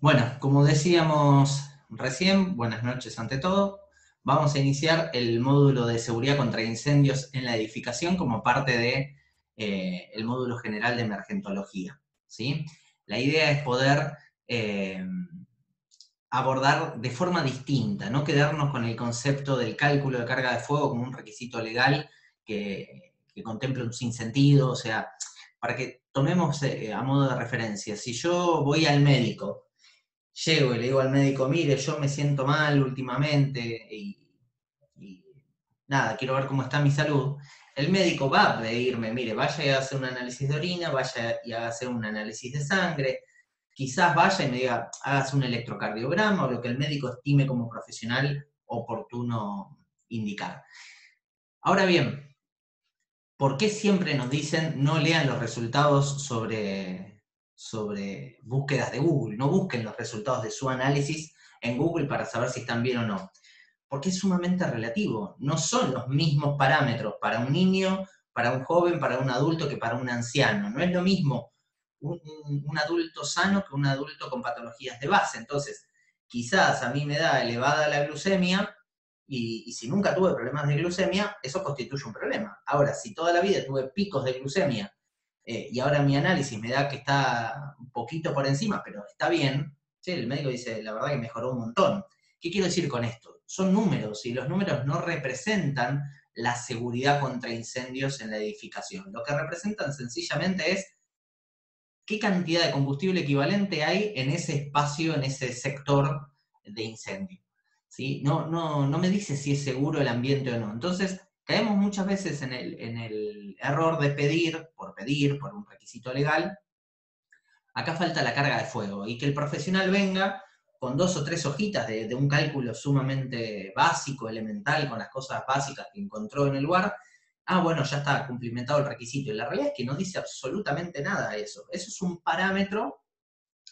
Bueno, como decíamos recién, buenas noches ante todo. Vamos a iniciar el módulo de seguridad contra incendios en la edificación como parte de el módulo general de emergentología. ¿Sí? La idea es poder eh, abordar de forma distinta, no quedarnos con el concepto del cálculo de carga de fuego como un requisito legal que contemple un sinsentido, o sea, para que tomemos a modo de referencia, si yo voy al médico, llego y le digo al médico, mire, yo me siento mal últimamente y nada, quiero ver cómo está mi salud. El médico va a pedirme, mire, vaya y haga un análisis de orina, vaya y haga un análisis de sangre, quizás vaya y me diga, hágase un electrocardiograma o lo que el médico estime como profesional oportuno indicar. Ahora bien, ¿por qué siempre nos dicen no lean los resultados sobre búsquedas de Google? No busquen los resultados de su análisis en Google para saber si están bien o no. Porque es sumamente relativo. No son los mismos parámetros para un niño, para un joven, para un adulto que para un anciano. No es lo mismo un adulto sano que un adulto con patologías de base. Entonces, quizás a mí me da elevada la glucemia y si nunca tuve problemas de glucemia, eso constituye un problema. Ahora, si toda la vida tuve picos de glucemia y ahora mi análisis me da que está un poquito por encima, pero está bien, ¿sí? El médico dice, la verdad que mejoró un montón. ¿Qué quiero decir con esto? Son números y los números no representan la seguridad contra incendios en la edificación. Lo que representan sencillamente es qué cantidad de combustible equivalente hay en ese espacio, en ese sector de incendio. ¿Sí? No me dice si es seguro el ambiente o no. Entonces, caemos muchas veces en el error de pedir, por un requisito legal. Acá falta la carga de fuego y que el profesional venga con 2 o 3 hojitas de un cálculo sumamente básico, elemental, con las cosas básicas que encontró en el lugar. Ah, bueno, ya está cumplimentado el requisito. Y la realidad es que no dice absolutamente nada eso. Eso es un parámetro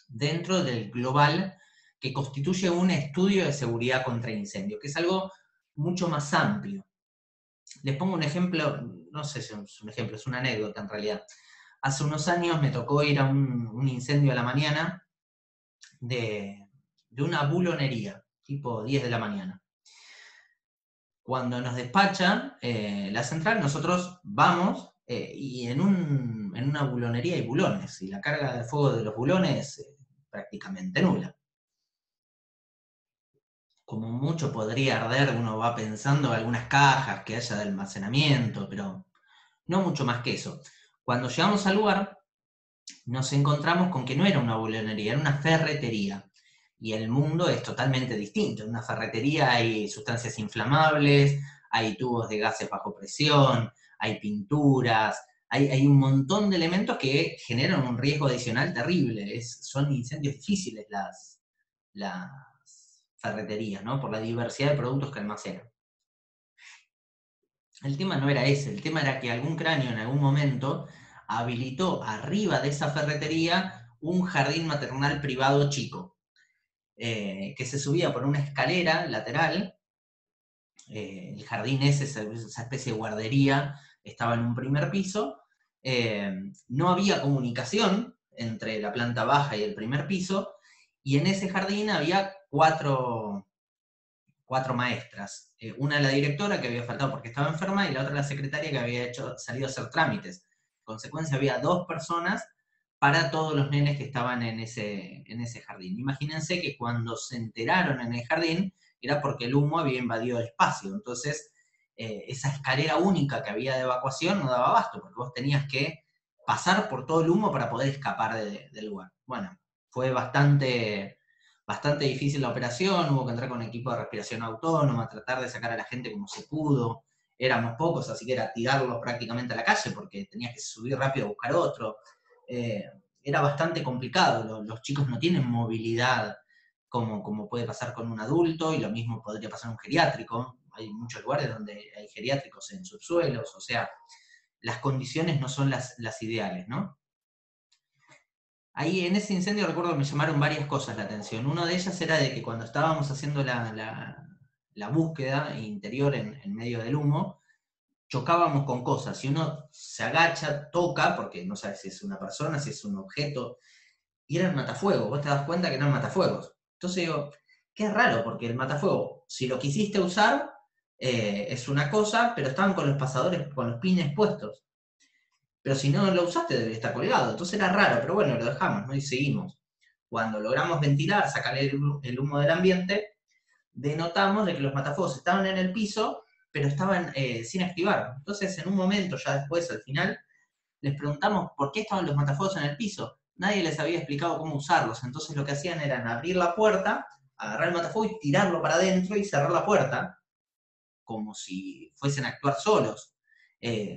dentro del global que constituye un estudio de seguridad contra incendio, que es algo mucho más amplio. Les pongo un ejemplo, no sé si es un ejemplo, es una anécdota en realidad. Hace unos años me tocó ir a un incendio a la mañana de una bulonería, tipo 10 de la mañana. Cuando nos despachan la central, nosotros vamos y en una bulonería hay bulones, y la carga de fuego de los bulones es prácticamente nula. Como mucho podría arder, uno va pensando algunas cajas que haya de almacenamiento, pero no mucho más que eso. Cuando llegamos al lugar, nos encontramos con que no era una bulonería, era una ferretería. Y el mundo es totalmente distinto. En una ferretería hay sustancias inflamables, hay tubos de gases bajo presión, hay pinturas, hay un montón de elementos que generan un riesgo adicional terrible. Son incendios difíciles las ferreterías, ¿no? Por la diversidad de productos que almacenan. El tema no era ese, el tema era que algún cráneo en algún momento habilitó arriba de esa ferretería un jardín maternal privado chico, que se subía por una escalera lateral. El jardín ese, esa especie de guardería, estaba en un primer piso. No había comunicación entre la planta baja y el primer piso, y en ese jardín había cuatro maestras. Una la directora, que había faltado porque estaba enferma, y la otra la secretaria, que había salido a hacer trámites. En consecuencia, había 2 personas para todos los nenes que estaban en ese jardín. Imagínense que cuando se enteraron en el jardín, era porque el humo había invadido el espacio. Entonces, esa escalera única que había de evacuación no daba abasto, porque vos tenías que pasar por todo el humo para poder escapar del lugar. Bueno, fue bastante difícil la operación, hubo que entrar con equipo de respiración autónoma, tratar de sacar a la gente como se pudo. Éramos pocos, así que era tirarlos prácticamente a la calle porque tenías que subir rápido a buscar otro. Eh, Era bastante complicado, los chicos no tienen movilidad como puede pasar con un adulto, y lo mismo podría pasar en un geriátrico. Hay muchos lugares donde hay geriátricos en subsuelos, o sea, las condiciones no son las ideales, ¿no? Ahí en ese incendio recuerdo que me llamaron varias cosas la atención. Una de ellas era de que cuando estábamos haciendo la búsqueda interior en medio del humo, chocábamos con cosas. Si uno se agacha, toca, porque no sabe si es una persona, si es un objeto, y eran matafuegos, vos te das cuenta que eran matafuegos. Entonces digo, qué raro, porque el matafuego, si lo quisiste usar, es una cosa, pero estaban con los pasadores, con los pines puestos. Pero si no lo usaste, debería estar colgado. Entonces era raro, pero bueno, lo dejamos, ¿no? Y seguimos. Cuando logramos ventilar, sacar el humo del ambiente, denotamos de que los matafuegos estaban en el piso, pero estaban sin activar. Entonces, en un momento, ya después, al final, les preguntamos por qué estaban los matafuegos en el piso. Nadie les había explicado cómo usarlos. Entonces, lo que hacían era abrir la puerta, agarrar el matafuego y tirarlo para adentro y cerrar la puerta, como si fuesen a actuar solos.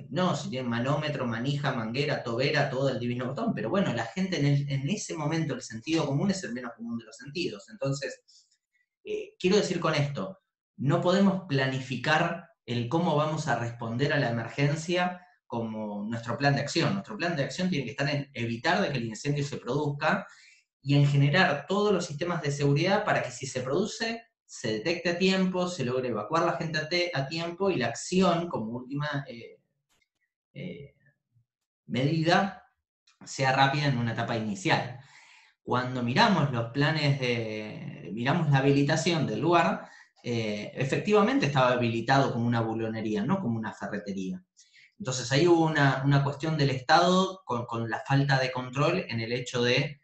No, si tienen manómetro, manija, manguera, tobera, todo el divino botón, pero bueno, la gente en ese momento el sentido común es el menos común de los sentidos. Entonces, quiero decir con esto, no podemos planificar el cómo vamos a responder a la emergencia como nuestro plan de acción. Nuestro plan de acción tiene que estar en evitar de que el incendio se produzca y en generar todos los sistemas de seguridad para que si se produce, se detecte a tiempo, se logre evacuar a la gente a tiempo y la acción como última medida sea rápida en una etapa inicial. Cuando miramos los planes miramos la habilitación del lugar, efectivamente estaba habilitado como una bulonería, no como una ferretería. Entonces ahí hubo una cuestión del Estado con la falta de control en el hecho de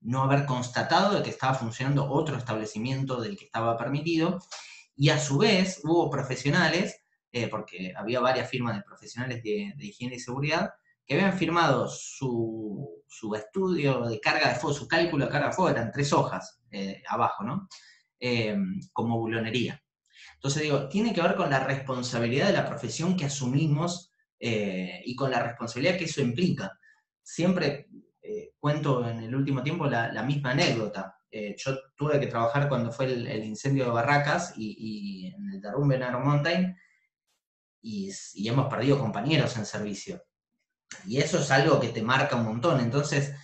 no haber constatado de que estaba funcionando otro establecimiento del que estaba permitido, y a su vez hubo profesionales, porque había varias firmas de profesionales de higiene y seguridad, que habían firmado su estudio de carga de fuego, su cálculo de carga de fuego, eran 3 hojas abajo, ¿no? Como bulonería. Entonces digo, tiene que ver con la responsabilidad de la profesión que asumimos y con la responsabilidad que eso implica. Siempre cuento en el último tiempo la misma anécdota. Yo tuve que trabajar cuando fue el incendio de Barracas y en el derrumbe en Iron Mountain y hemos perdido compañeros en servicio. Y eso es algo que te marca un montón. Entonces,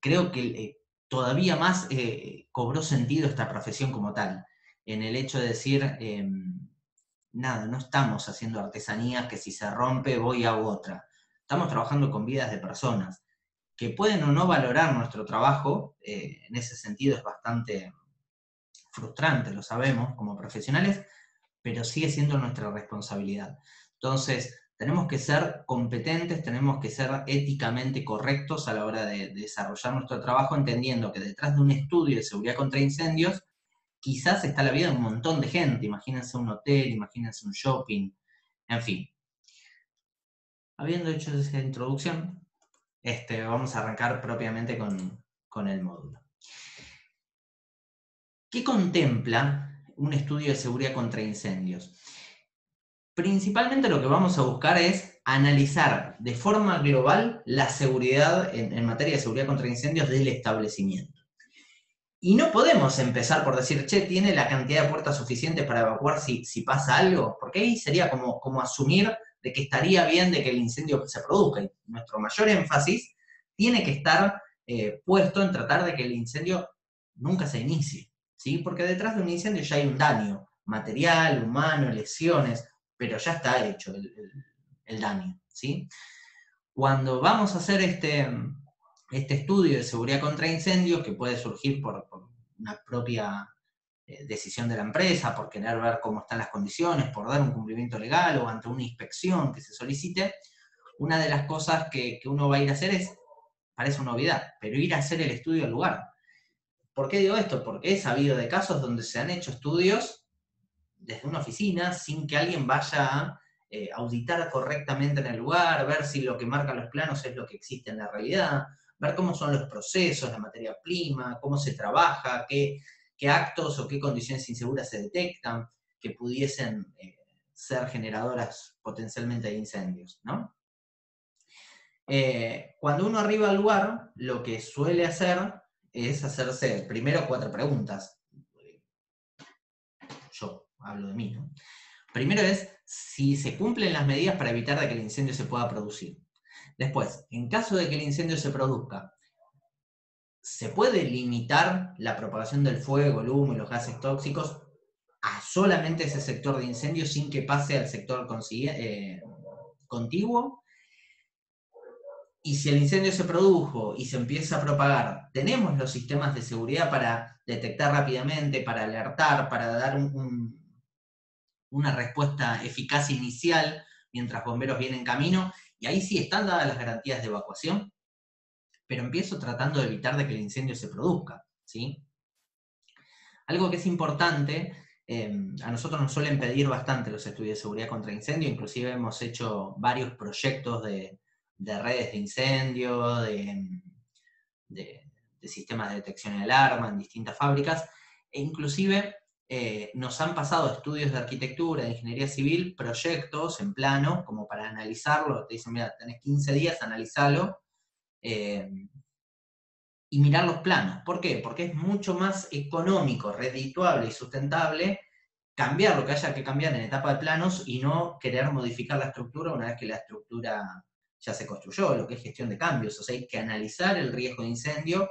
creo que todavía más cobró sentido esta profesión como tal, en el hecho de decir, nada, no estamos haciendo artesanías que si se rompe voy a otra. Estamos trabajando con vidas de personas que pueden o no valorar nuestro trabajo, en ese sentido es bastante frustrante, lo sabemos como profesionales, pero sigue siendo nuestra responsabilidad. Entonces, tenemos que ser competentes, tenemos que ser éticamente correctos a la hora de desarrollar nuestro trabajo, entendiendo que detrás de un estudio de seguridad contra incendios, quizás está la vida de un montón de gente. Imagínense un hotel, imagínense un shopping, en fin. Habiendo hecho esa introducción, vamos a arrancar propiamente con el módulo. ¿Qué contempla un estudio de seguridad contra incendios? Principalmente lo que vamos a buscar es analizar de forma global la seguridad en materia de seguridad contra incendios del establecimiento. Y no podemos empezar por decir, che, tiene la cantidad de puertas suficiente para evacuar si pasa algo, porque ahí sería como asumir de que estaría bien de que el incendio se produzca. Y nuestro mayor énfasis tiene que estar puesto en tratar de que el incendio nunca se inicie, ¿sí? Porque detrás de un incendio ya hay un daño material, humano, lesiones, pero ya está hecho el daño, ¿sí? Cuando vamos a hacer este estudio de seguridad contra incendios, que puede surgir por una propia decisión de la empresa, por querer ver cómo están las condiciones, por dar un cumplimiento legal o ante una inspección que se solicite, una de las cosas que uno va a ir a hacer es, parece una obviedad, pero ir a hacer el estudio al lugar. ¿Por qué digo esto? Porque he sabido de casos donde se han hecho estudios desde una oficina sin que alguien vaya a auditar correctamente en el lugar, ver si lo que marcan los planos es lo que existe en la realidad, ver cómo son los procesos, la materia prima, cómo se trabaja, qué actos o qué condiciones inseguras se detectan que pudiesen ser generadoras potencialmente de incendios, ¿no? Cuando uno arriba al lugar, lo que suele hacer es hacerse primero 4 preguntas. Yo hablo de mí, ¿no? Primero es si se cumplen las medidas para evitar de que el incendio se pueda producir. Después, en caso de que el incendio se produzca, ¿se puede limitar la propagación del fuego, el humo y los gases tóxicos a solamente ese sector de incendio sin que pase al sector contiguo? Y si el incendio se produjo y se empieza a propagar, ¿tenemos los sistemas de seguridad para detectar rápidamente, para alertar, para dar una respuesta eficaz inicial mientras bomberos vienen en camino? Y ahí sí están dadas las garantías de evacuación, pero empiezo tratando de evitar de que el incendio se produzca, ¿sí? Algo que es importante, a nosotros nos suelen pedir bastante los estudios de seguridad contra incendio, inclusive hemos hecho varios proyectos de redes de incendio, de sistemas de detección y alarma en distintas fábricas, e inclusive nos han pasado estudios de arquitectura, de ingeniería civil, proyectos en plano, como para analizarlo, te dicen, mira, tenés 15 días, analizalo, y mirar los planos. ¿Por qué? Porque es mucho más económico, redituable y sustentable cambiar lo que haya que cambiar en etapa de planos y no querer modificar la estructura una vez que la estructura ya se construyó, lo que es gestión de cambios. O sea, hay que analizar el riesgo de incendio,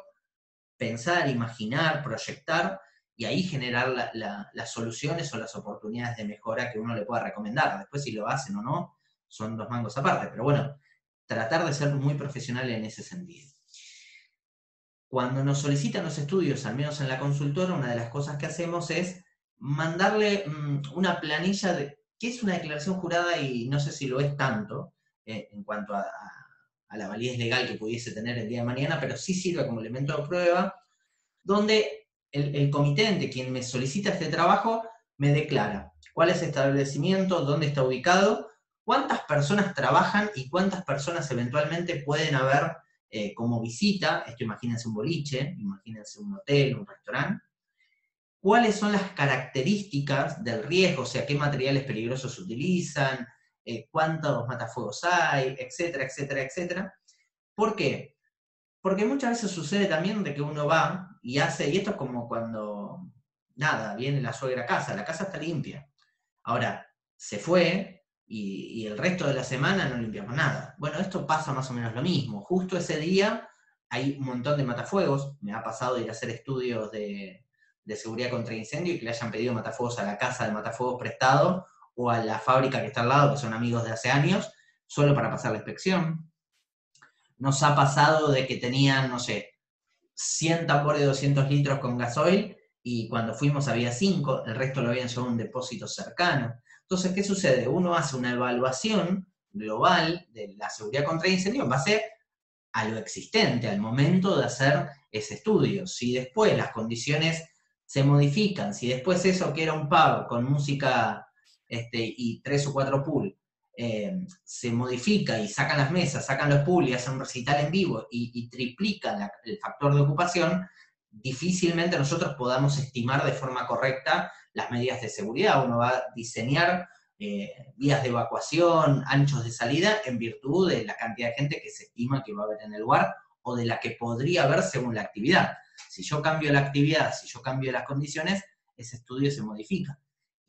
pensar, imaginar, proyectar, y ahí generar las soluciones o las oportunidades de mejora que uno le pueda recomendar. Después si lo hacen o no, son dos mangos aparte. Pero bueno, tratar de ser muy profesional en ese sentido. Cuando nos solicitan los estudios, al menos en la consultora, una de las cosas que hacemos es mandarle una planilla que es una declaración jurada y no sé si lo es tanto en cuanto a la validez legal que pudiese tener el día de mañana, pero sí sirve como elemento de prueba, donde el comitente, quien me solicita este trabajo, me declara cuál es el establecimiento, dónde está ubicado, cuántas personas trabajan y cuántas personas eventualmente pueden haber como visita. Esto imagínense un boliche, imagínense un hotel, un restaurante. ¿Cuáles son las características del riesgo? O sea, qué materiales peligrosos se utilizan, cuántos matafuegos hay, etcétera, etcétera, etcétera. ¿Por qué? Porque muchas veces sucede también de que uno va y hace, y esto es como cuando, nada, viene la suegra a casa, la casa está limpia. Ahora, se fue y el resto de la semana no limpiamos nada. Bueno, esto pasa más o menos lo mismo. Justo ese día hay un montón de matafuegos. Me ha pasado de ir a hacer estudios de seguridad contra incendio y que le hayan pedido matafuegos a la casa de matafuegos prestado o a la fábrica que está al lado, que son amigos de hace años, solo para pasar la inspección. Nos ha pasado de que tenían, no sé, 100 tambores de 200 litros con gasoil y cuando fuimos había 5, el resto lo habían llevado a un depósito cercano. Entonces, ¿qué sucede? Uno hace una evaluación global de la seguridad contra incendio en base a lo existente, al momento de hacer ese estudio. Si después las condiciones se modifican, si después eso que era un pub con música y 3 o 4 pool, se modifica y sacan las mesas, sacan los pools y hacen un recital en vivo y triplican el factor de ocupación, difícilmente nosotros podamos estimar de forma correcta las medidas de seguridad. Uno va a diseñar vías de evacuación, anchos de salida, en virtud de la cantidad de gente que se estima que va a haber en el lugar o de la que podría haber según la actividad. Si yo cambio la actividad, si yo cambio las condiciones, ese estudio se modifica.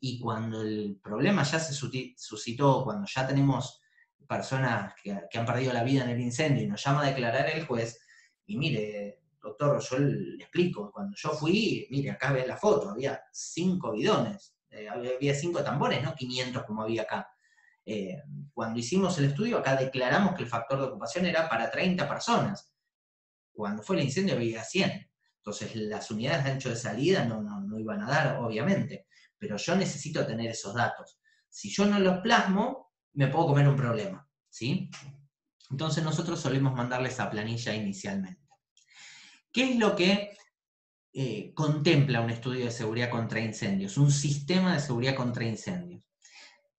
Y cuando el problema ya se suscitó, cuando ya tenemos personas que han perdido la vida en el incendio y nos llama a declarar el juez, y mire, doctor, yo le explico, cuando yo fui, mire, acá ven la foto, había 5 bidones, había 5 tambores, no 500 como había acá. Cuando hicimos el estudio, acá declaramos que el factor de ocupación era para 30 personas. Cuando fue el incendio había 100. Entonces las unidades de ancho de salida no iban a dar, obviamente. Pero yo necesito tener esos datos. Si yo no los plasmo, me puedo comer un problema, ¿sí? Entonces nosotros solemos mandarle esa planilla inicialmente. ¿Qué es lo que contempla un estudio de seguridad contra incendios? Un sistema de seguridad contra incendios.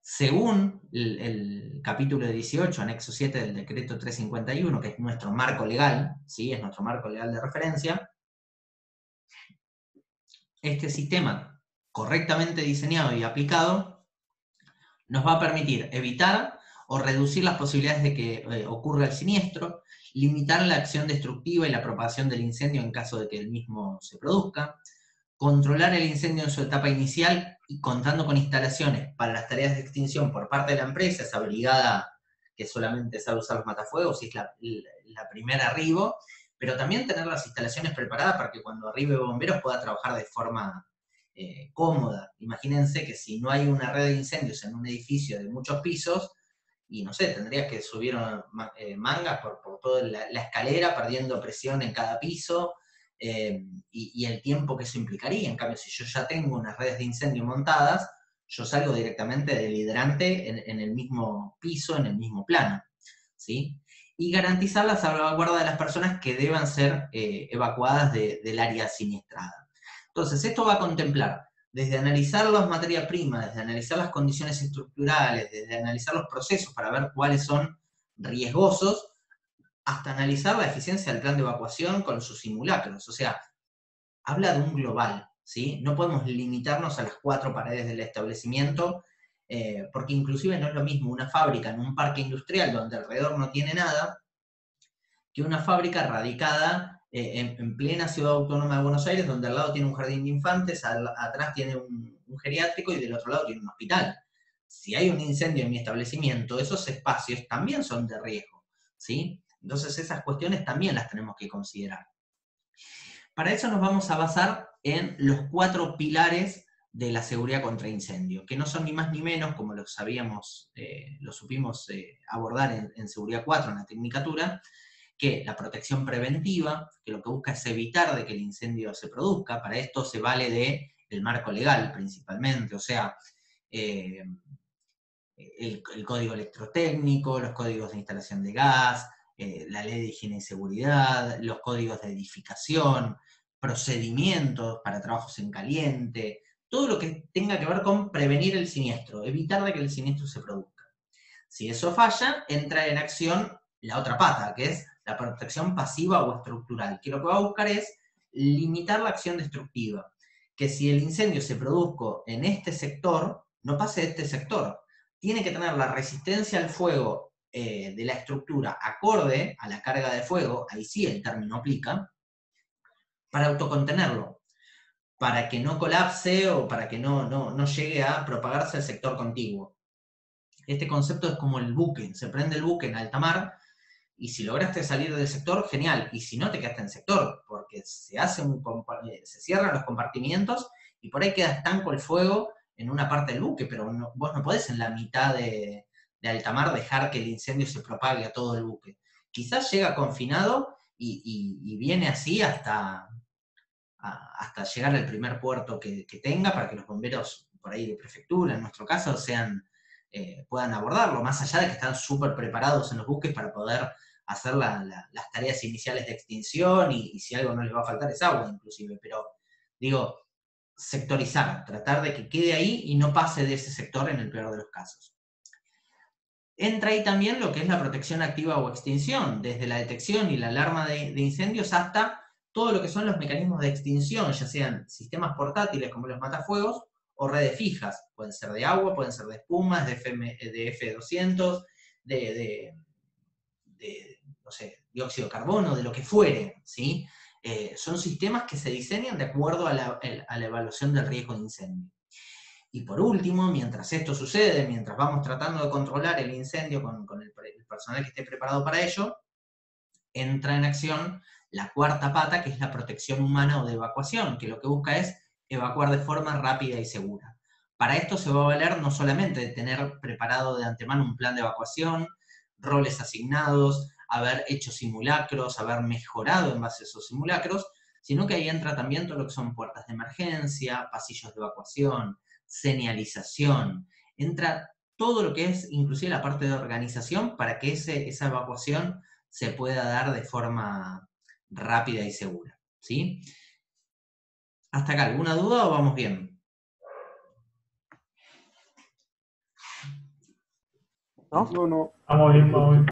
Según el capítulo 18, anexo 7 del decreto 351, que es nuestro marco legal, ¿sí? Es nuestro marco legal de referencia, este sistema correctamente diseñado y aplicado nos va a permitir evitar o reducir las posibilidades de que ocurra el siniestro, limitar la acción destructiva y la propagación del incendio en caso de que el mismo se produzca, controlar el incendio en su etapa inicial y contando con instalaciones para las tareas de extinción por parte de la empresa, esa brigada que solamente sabe usar los matafuegos y es la primera arribo, pero también tener las instalaciones preparadas para que cuando arribe bomberos pueda trabajar de forma cómoda. Imagínense que si no hay una red de incendios en un edificio de muchos pisos, y no sé, tendrías que subir mangas por toda la escalera, perdiendo presión en cada piso, y el tiempo que eso implicaría. En cambio, si yo ya tengo unas redes de incendio montadas, yo salgo directamente del hidrante en el mismo piso, en el mismo plano, ¿sí? Y garantizar la salvaguarda de las personas que deban ser evacuadas del área siniestrada. Entonces, esto va a contemplar desde analizar las materias primas, desde analizar las condiciones estructurales, desde analizar los procesos para ver cuáles son riesgosos, hasta analizar la eficiencia del plan de evacuación con sus simulacros. O sea, habla de un global, ¿sí? No podemos limitarnos a las 4 paredes del establecimiento, porque inclusive no es lo mismo una fábrica en un parque industrial donde alrededor no tiene nada, que una fábrica radicada en plena ciudad autónoma de Buenos Aires, donde al lado tiene un jardín de infantes, atrás tiene un geriátrico y del otro lado tiene un hospital. Si hay un incendio en mi establecimiento, esos espacios también son de riesgo, ¿sí? Entonces esas cuestiones también las tenemos que considerar. Para eso nos vamos a basar en los 4 pilares de la seguridad contra incendio, que no son ni más ni menos, como lo supimos abordar en Seguridad 4 en la Tecnicatura, que la protección preventiva, que lo que busca es evitar de que el incendio se produzca. Para esto se vale del marco legal principalmente, o sea, el código electrotécnico, los códigos de instalación de gas, la ley de higiene y seguridad, los códigos de edificación, procedimientos para trabajos en caliente, todo lo que tenga que ver con prevenir el siniestro, evitar de que el siniestro se produzca. Si eso falla, entra en acción la otra pata, que es la protección pasiva o estructural, que lo que va a buscar es limitar la acción destructiva, que si el incendio se produjo en este sector, no pase de este sector. Tiene que tener la resistencia al fuego de la estructura acorde a la carga de fuego, ahí sí el término aplica, para autocontenerlo, para que no colapse o para que no llegue a propagarse el sector contiguo. Este concepto es como el buque, se prende el buque en alta mar, y si lograste salir del sector, genial, y si no, te quedaste en el sector, porque se cierran los compartimientos, y por ahí queda estanco el fuego en una parte del buque, pero vos no podés en la mitad de alta mar dejar que el incendio se propague a todo el buque. Quizás llega confinado y viene así hasta llegar al primer puerto que tenga, para que los bomberos por ahí de prefectura, en nuestro caso, puedan abordarlo, más allá de que están súper preparados en los buques para poder hacer las tareas iniciales de extinción, y si algo no les va a faltar es agua inclusive, pero digo, sectorizar, tratar de que quede ahí y no pase de ese sector en el peor de los casos. Entra ahí también lo que es la protección activa o extinción, desde la detección y la alarma de incendios hasta todo lo que son los mecanismos de extinción, ya sean sistemas portátiles como los matafuegos o redes fijas. Pueden ser de agua, pueden ser de espumas, de F200, no sé, dióxido de carbono, de lo que fuere, ¿sí? Son sistemas que se diseñan de acuerdo a la evaluación del riesgo de incendio. Y por último, mientras esto sucede, mientras vamos tratando de controlar el incendio con el personal que esté preparado para ello, entra en acción la 4ª pata, que es la protección humana o de evacuación, que lo que busca es evacuar de forma rápida y segura. Para esto se va a valer no solamente de tener preparado de antemano un plan de evacuación, roles asignados, haber hecho simulacros, haber mejorado en base a esos simulacros, sino que ahí entra también todo lo que son puertas de emergencia, pasillos de evacuación, señalización, entra todo lo que es inclusive la parte de organización para que esa evacuación se pueda dar de forma rápida y segura, ¿sí? ¿Hasta acá alguna duda o vamos bien? No. Vamos bien, vamos bien.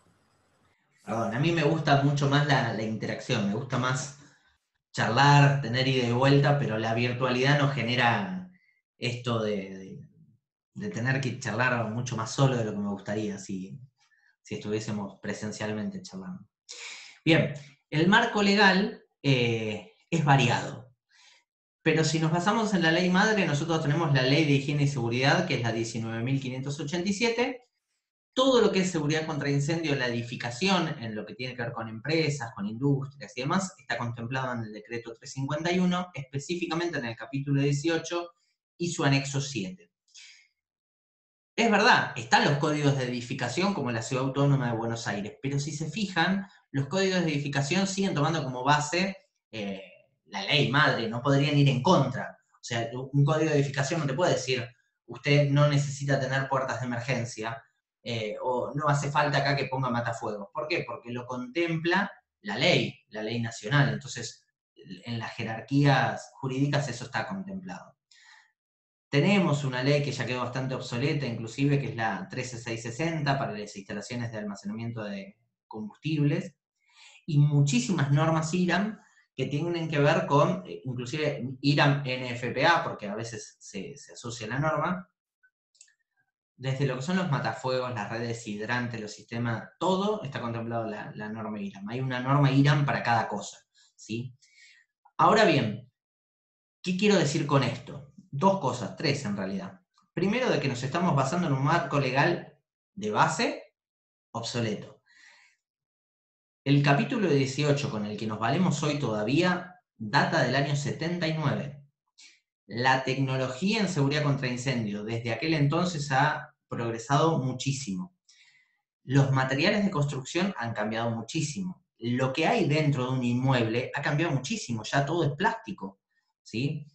Perdón, a mí me gusta mucho más la interacción, me gusta más charlar, tener ida y vuelta, pero la virtualidad nos genera esto de tener que charlar mucho más solo de lo que me gustaría si estuviésemos presencialmente charlando. Bien, el marco legal es variado, pero si nos basamos en la ley madre, nosotros tenemos la Ley de Higiene y Seguridad, que es la 19.587, todo lo que es seguridad contra incendio en la edificación, en lo que tiene que ver con empresas, con industrias y demás, está contemplado en el decreto 351, específicamente en el capítulo 18 y su anexo 7. Es verdad, están los códigos de edificación como la Ciudad Autónoma de Buenos Aires, pero si se fijan, los códigos de edificación siguen tomando como base la ley madre, no podrían ir en contra. O sea, un código de edificación no te puede decir, usted no necesita tener puertas de emergencia, o no hace falta acá que ponga matafuegos. ¿Por qué? Porque lo contempla la ley nacional. Entonces, en las jerarquías jurídicas eso está contemplado. Tenemos una ley que ya quedó bastante obsoleta, inclusive, que es la 13660 para las instalaciones de almacenamiento de combustibles, y muchísimas normas IRAM que tienen que ver con, inclusive IRAM NFPA, porque a veces se asocia la norma, desde lo que son los matafuegos, las redes hidrantes, los sistemas, todo está contemplado la norma IRAM. Hay una norma IRAM para cada cosa, ¿sí? Ahora bien, ¿qué quiero decir con esto? Dos cosas, tres en realidad. Primero, de que nos estamos basando en un marco legal de base obsoleto. El capítulo 18 con el que nos valemos hoy todavía data del año 79. La tecnología en seguridad contra incendio desde aquel entonces ha progresado muchísimo. Los materiales de construcción han cambiado muchísimo. Lo que hay dentro de un inmueble ha cambiado muchísimo, ya todo es plástico, ¿sí?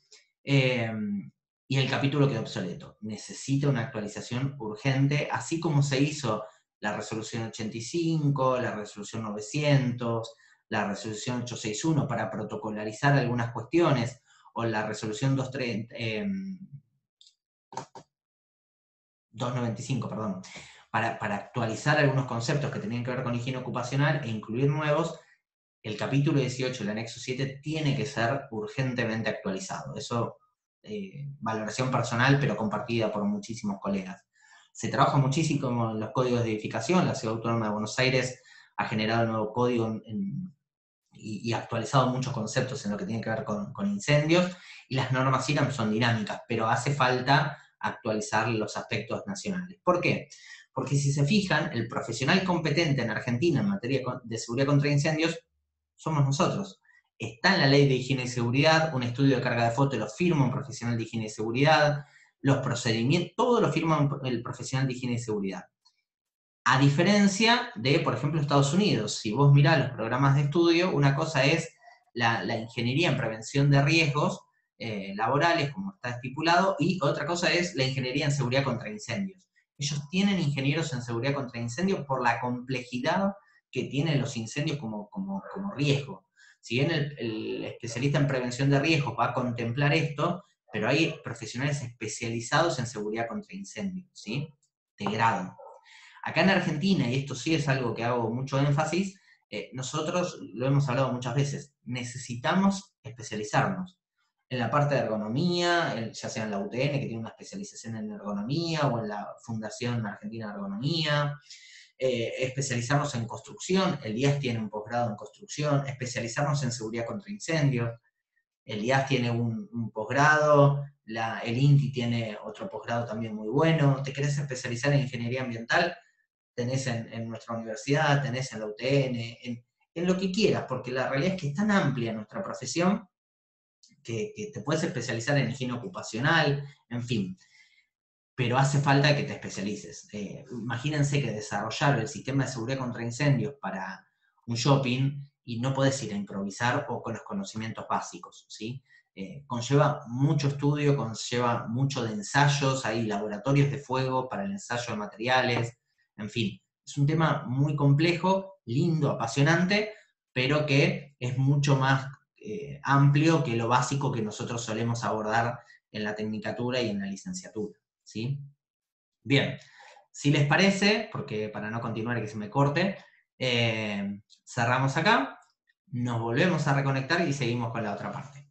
Y el capítulo quedó obsoleto. Necesita una actualización urgente, así como se hizo la resolución 85, la resolución 900, la resolución 861 para protocolarizar algunas cuestiones, o la resolución 295, perdón, para actualizar algunos conceptos que tenían que ver con higiene ocupacional e incluir nuevos. El capítulo 18, el anexo 7, tiene que ser urgentemente actualizado. Eso, valoración personal, pero compartida por muchísimos colegas. Se trabaja muchísimo en los códigos de edificación. La Ciudad Autónoma de Buenos Aires ha generado un nuevo código y actualizado muchos conceptos en lo que tiene que ver con incendios, y las normas IRAM son dinámicas, pero hace falta actualizar los aspectos nacionales. ¿Por qué? Porque si se fijan, el profesional competente en Argentina en materia de seguridad contra incendios somos nosotros. Está en la ley de higiene y seguridad, un estudio de carga de foto lo firma un profesional de higiene y seguridad, los procedimientos, todo lo firma el profesional de higiene y seguridad. A diferencia de, por ejemplo, Estados Unidos. Si vos mirás los programas de estudio, una cosa es la ingeniería en prevención de riesgos laborales, como está estipulado, y otra cosa es la ingeniería en seguridad contra incendios. Ellos tienen ingenieros en seguridad contra incendios por la complejidad que tienen los incendios como riesgo. Si bien el especialista en prevención de riesgos va a contemplar esto, pero hay profesionales especializados en seguridad contra incendios, ¿sí? De grado. Acá en Argentina, y esto sí es algo que hago mucho énfasis, nosotros lo hemos hablado muchas veces, necesitamos especializarnos en la parte de ergonomía, ya sea en la UTN, que tiene una especialización en ergonomía, o en la Fundación Argentina de Ergonomía, especializarnos en construcción, el IAS tiene un posgrado en construcción, especializarnos en seguridad contra incendios, el IAS tiene un posgrado, el INTI tiene otro posgrado también muy bueno. ¿Te querés especializar en ingeniería ambiental? Tenés en nuestra universidad, tenés en la UTN, en lo que quieras, porque la realidad es que es tan amplia nuestra profesión que te puedes especializar en higiene ocupacional, en fin, pero hace falta que te especialices. Imagínense que desarrollar el sistema de seguridad contra incendios para un shopping y no podés ir a improvisar o con los conocimientos básicos, ¿sí? Conlleva mucho estudio, conlleva mucho de ensayos, hay laboratorios de fuego para el ensayo de materiales, en fin, es un tema muy complejo, lindo, apasionante, pero que es mucho más amplio que lo básico que nosotros solemos abordar en la tecnicatura y en la licenciatura, ¿sí? Bien, si les parece, porque para no continuar y que se me corte, cerramos acá, nos volvemos a reconectar y seguimos con la otra parte.